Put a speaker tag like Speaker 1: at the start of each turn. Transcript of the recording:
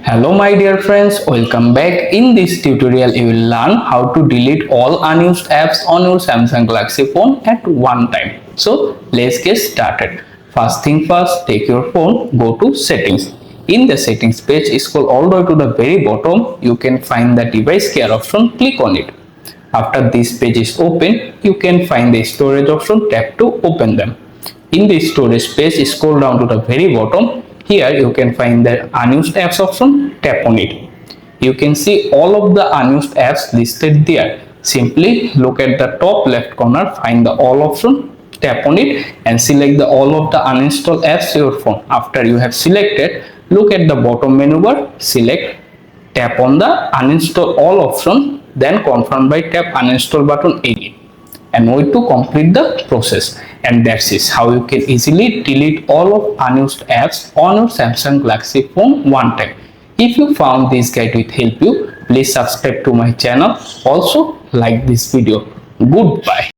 Speaker 1: Hello my dear friends, welcome back. In this tutorial you will learn how to delete all unused apps on your Samsung Galaxy phone at one time. So let's get started. First thing first, take your phone, go to settings. In the settings page, scroll all the way to the very bottom. You can find the device care option, click on it. After this page is open, you can find the storage option, tap to open them. In the storage page, scroll down to the very bottom. Here you can find the unused apps option, tap on it. You can see all of the unused apps listed there. Simply look at the top left corner, find the all option, tap on it and select the all of the uninstalled apps on your phone. After you have selected, look at the bottom menu bar, select, tap on the uninstall all option, then confirm by tap uninstall button again and wait to complete the process. And that's it, how you can easily delete all of unused apps on your Samsung Galaxy phone one time. If you found this guide will help you, please subscribe to my channel. Also like this video. Goodbye.